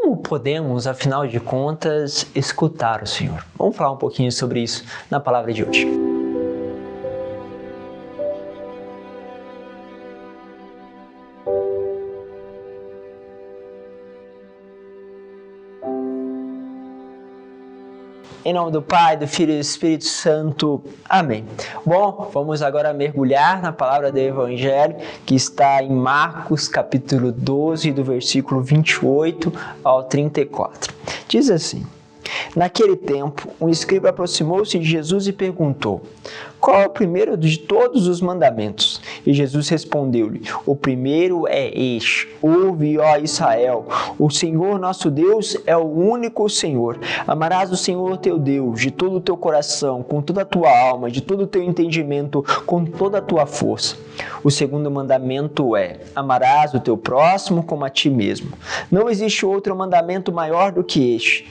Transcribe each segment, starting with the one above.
Como podemos, afinal de contas, escutar o Senhor? Vamos falar um pouquinho sobre isso na palavra de hoje. Em nome do Pai, do Filho e do Espírito Santo. Amém. Bom, vamos agora mergulhar na palavra do Evangelho, que está em Marcos, capítulo 12, do versículo 28 ao 34. Diz assim: Naquele tempo, um escriba aproximou-se de Jesus e perguntou: Qual é o primeiro de todos os mandamentos? E Jesus respondeu-lhe: O primeiro é este: Ouve, ó Israel, o Senhor nosso Deus é o único Senhor. Amarás o Senhor teu Deus de todo o teu coração, com toda a tua alma, de todo o teu entendimento, com toda a tua força. O segundo mandamento é: Amarás o teu próximo como a ti mesmo. Não existe outro mandamento maior do que este.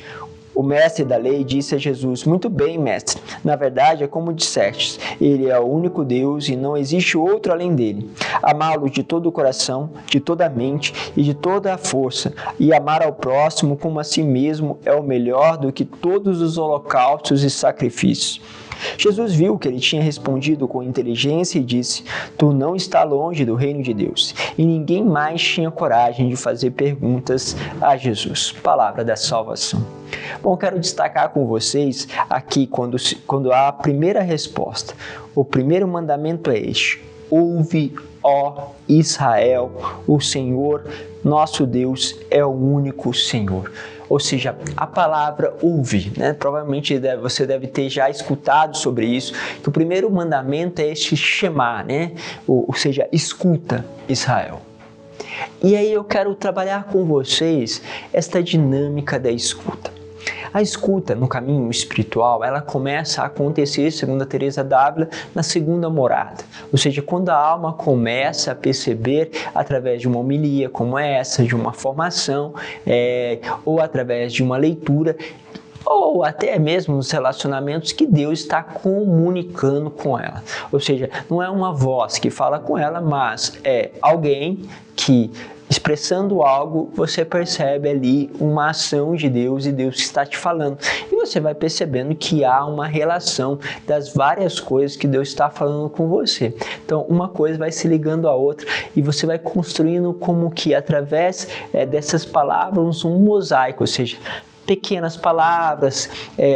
O mestre da lei disse a Jesus: Muito bem, mestre. Na verdade, é como dissestes, ele é o único Deus e não existe outro além dele. Amá-lo de todo o coração, de toda a mente e de toda a força, e amar ao próximo como a si mesmo é o melhor do que todos os holocaustos e sacrifícios. Jesus viu que ele tinha respondido com inteligência e disse: Tu não está longe do reino de Deus. E ninguém mais tinha coragem de fazer perguntas a Jesus. Palavra da salvação. Bom, quero destacar com vocês aqui quando há a primeira resposta. O primeiro mandamento é este: Ouve, ó Israel, o Senhor nosso Deus é o único Senhor. Ou seja, a palavra ouvir, né? Provavelmente você deve ter já escutado sobre isso, que o primeiro mandamento é este Shema, né? Ou seja, escuta, Israel. E aí eu quero trabalhar com vocês esta dinâmica da escuta. A escuta no caminho espiritual, ela começa a acontecer, segundo a Teresa d'Ávila, na segunda morada. Ou seja, quando a alma começa a perceber, através de uma homilia como essa, de uma formação, ou através de uma leitura, ou até mesmo nos relacionamentos, que Deus está comunicando com ela. Ou seja, não é uma voz que fala com ela, mas é alguém que, expressando algo, você percebe ali uma ação de Deus e Deus está te falando. E você vai percebendo que há uma relação das várias coisas que Deus está falando com você. Então, uma coisa vai se ligando à outra e você vai construindo como que através dessas palavras um mosaico, ou seja, pequenas palavras,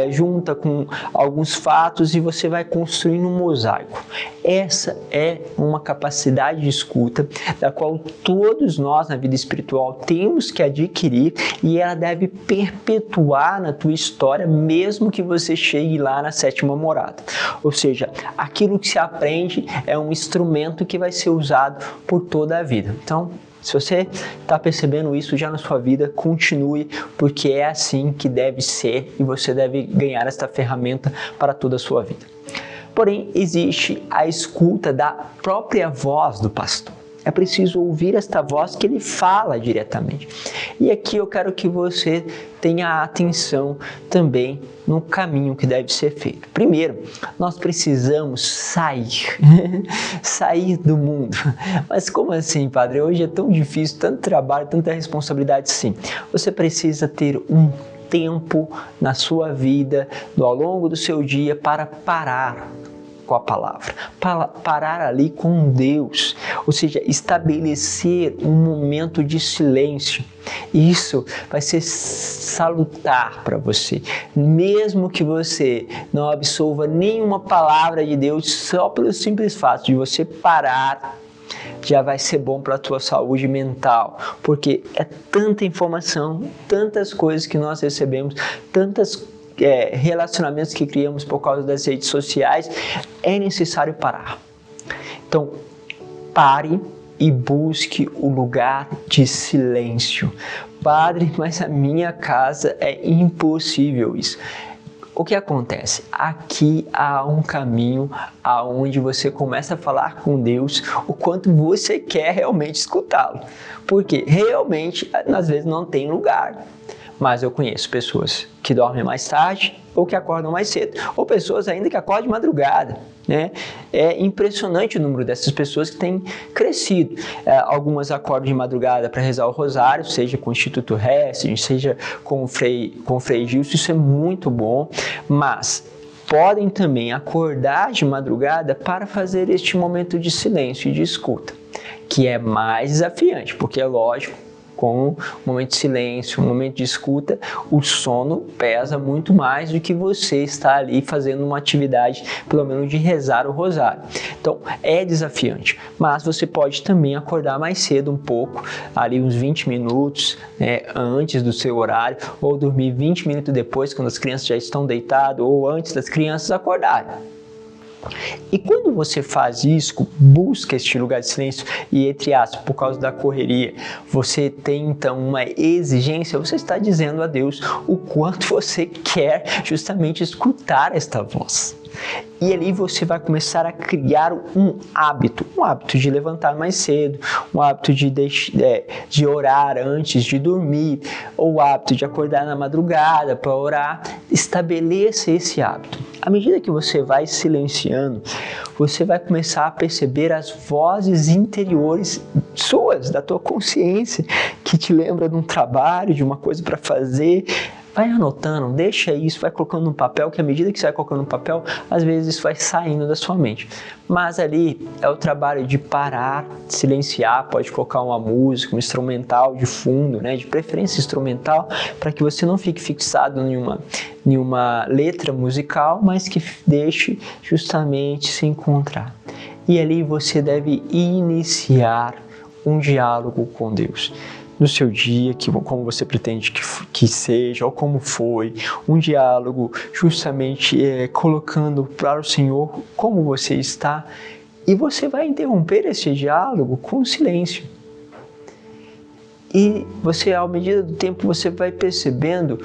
junta com alguns fatos e você vai construindo um mosaico. Essa é uma capacidade de escuta da qual todos nós na vida espiritual temos que adquirir e ela deve perpetuar na tua história mesmo que você chegue lá na sétima morada. Ou seja, aquilo que se aprende é um instrumento que vai ser usado por toda a vida. Então, se você está percebendo isso já na sua vida, continue, porque é assim que deve ser e você deve ganhar esta ferramenta para toda a sua vida. Porém, existe a escuta da própria voz do pastor. É preciso ouvir esta voz que ele fala diretamente. E aqui eu quero que você tenha atenção também no caminho que deve ser feito. Primeiro, nós precisamos sair do mundo. Mas como assim, padre? Hoje é tão difícil, tanto trabalho, tanta responsabilidade. Sim, você precisa ter um tempo na sua vida, ao longo do seu dia, para parar com a palavra, parar ali com Deus, ou seja, estabelecer um momento de silêncio. Isso vai ser salutar para você, mesmo que você não absorva nenhuma palavra de Deus, só pelo simples fato de você parar, já vai ser bom para a tua saúde mental, porque é tanta informação, tantas coisas que nós recebemos, tantas relacionamentos que criamos por causa das redes sociais, é necessário parar. Então, pare e busque o lugar de silêncio. Padre, mas a minha casa é impossível isso. O que acontece? Aqui há um caminho aonde você começa a falar com Deus o quanto você quer realmente escutá-lo. Porque realmente, às vezes, não tem lugar. mas eu conheço pessoas que dormem mais tarde ou que acordam mais cedo, ou pessoas ainda que acordam de madrugada, né? É impressionante o número dessas pessoas que têm crescido. Algumas acordam de madrugada para rezar o rosário, seja com o Instituto Hesed, seja com o Frei Gilson, isso é muito bom, mas podem também acordar de madrugada para fazer este momento de silêncio e de escuta, que é mais desafiante, porque é lógico, com um momento de silêncio, um momento de escuta, o sono pesa muito mais do que você estar ali fazendo uma atividade, pelo menos de rezar o rosário. Então, é desafiante, mas você pode também acordar mais cedo um pouco, ali uns 20 minutos, né, antes do seu horário, ou dormir 20 minutos depois, quando as crianças já estão deitadas, ou antes das crianças acordarem. E quando você faz isso, busca este lugar de silêncio e, entre aspas, por causa da correria, você tem então uma exigência, você está dizendo a Deus o quanto você quer justamente escutar esta voz. E ali você vai começar a criar um hábito de levantar mais cedo, um hábito de orar antes de dormir, ou o hábito de acordar na madrugada para orar. Estabeleça esse hábito. À medida que você vai silenciando, você vai começar a perceber as vozes interiores suas, da tua consciência, que te lembra de um trabalho, de uma coisa para fazer. Vai anotando, deixa isso, vai colocando no papel, que à medida que você vai colocando no papel, às vezes isso vai saindo da sua mente. Mas ali é o trabalho de parar, silenciar, pode colocar uma música, um instrumental de fundo, né, de preferência instrumental, para que você não fique fixado em uma letra musical, mas que deixe justamente se encontrar. E ali você deve iniciar um diálogo com Deus. No seu dia, como você pretende que seja, ou como foi, um diálogo justamente colocando para o Senhor como você está, e você vai interromper esse diálogo com silêncio. E você, à medida do tempo, você vai percebendo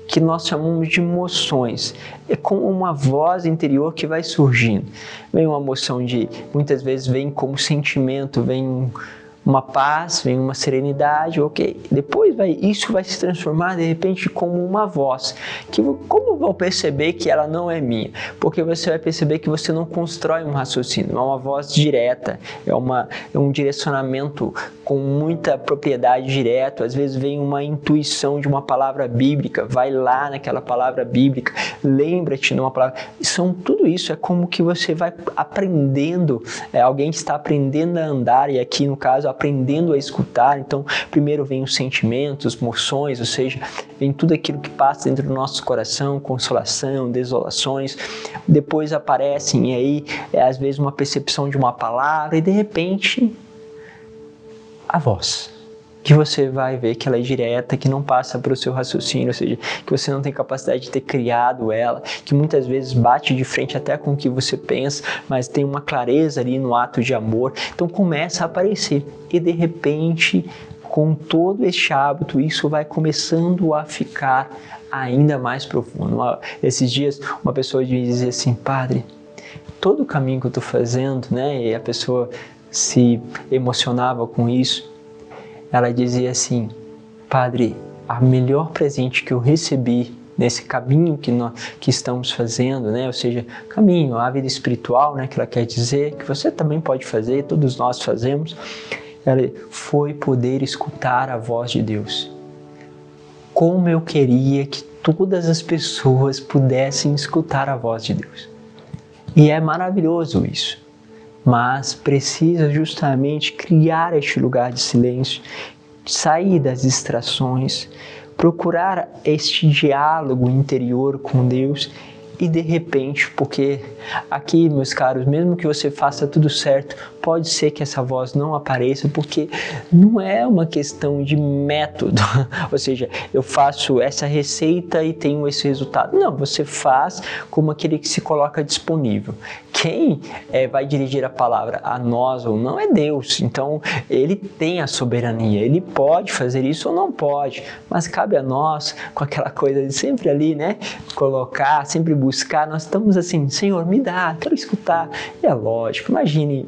que nós chamamos de emoções. É como uma voz interior que vai surgindo. Vem uma emoção muitas vezes vem como sentimento, vem uma paz, vem uma serenidade, ok. Depois isso vai se transformar de repente como uma voz, que como eu vou perceber que ela não é minha? Porque você vai perceber que você não constrói um raciocínio, é uma voz direta, é um direcionamento com muita propriedade direto, às vezes vem uma intuição de uma palavra bíblica, vai lá naquela palavra bíblica, lembra-te de uma palavra, tudo isso é como que você vai aprendendo, alguém está aprendendo a andar, e aqui no caso aprendendo a escutar. Então primeiro vem os sentimentos, emoções, ou seja, vem tudo aquilo que passa dentro do nosso coração, consolação, desolações, depois aparecem aí às vezes uma percepção de uma palavra e de repente a voz, que você vai ver que ela é direta, que não passa para o seu raciocínio, ou seja, que você não tem capacidade de ter criado ela, que muitas vezes bate de frente até com o que você pensa, mas tem uma clareza ali no ato de amor. Então começa a aparecer e de repente, com todo este hábito, isso vai começando a ficar ainda mais profundo. Esses dias uma pessoa dizia assim: padre, todo o caminho que eu estou fazendo, né? E a pessoa se emocionava com isso. Ela dizia assim: padre, o melhor presente que eu recebi nesse caminho que estamos fazendo, né? Ou seja, caminho, a vida espiritual, né? Que ela quer dizer, que você também pode fazer, todos nós fazemos, ela foi poder escutar a voz de Deus. Como eu queria que todas as pessoas pudessem escutar a voz de Deus. E é maravilhoso isso. Mas precisa justamente criar este lugar de silêncio, sair das distrações, procurar este diálogo interior com Deus e de repente, porque aqui, meus caros, mesmo que você faça tudo certo, pode ser que essa voz não apareça, porque não é uma questão de método, ou seja, eu faço essa receita e tenho esse resultado. Não, você faz como aquele que se coloca disponível. Quem vai dirigir a palavra a nós ou não é Deus, então Ele tem a soberania, Ele pode fazer isso ou não pode, mas cabe a nós, com aquela coisa de sempre ali, né, colocar, sempre buscar, nós estamos assim: Senhor, me dá, quero escutar. E é lógico, imagine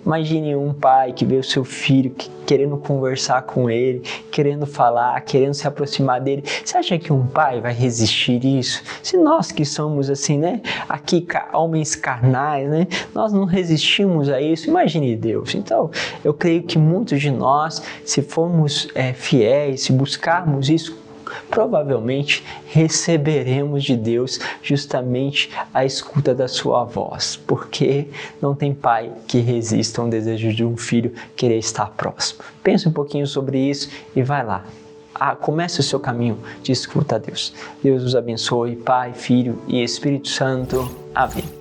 Imagine um pai que vê o seu filho querendo conversar com ele, querendo falar, querendo se aproximar dele. Você acha que um pai vai resistir isso? Se nós que somos assim, né, aqui homens carnais, né, nós não resistimos a isso, imagine Deus. Então, eu creio que muitos de nós, se formos fiéis, se buscarmos isso, provavelmente receberemos de Deus justamente a escuta da sua voz, porque não tem pai que resista ao desejo de um filho querer estar próximo. Pense um pouquinho sobre isso e vai lá. Comece o seu caminho de escuta a Deus. Deus os abençoe, Pai, Filho e Espírito Santo. Amém.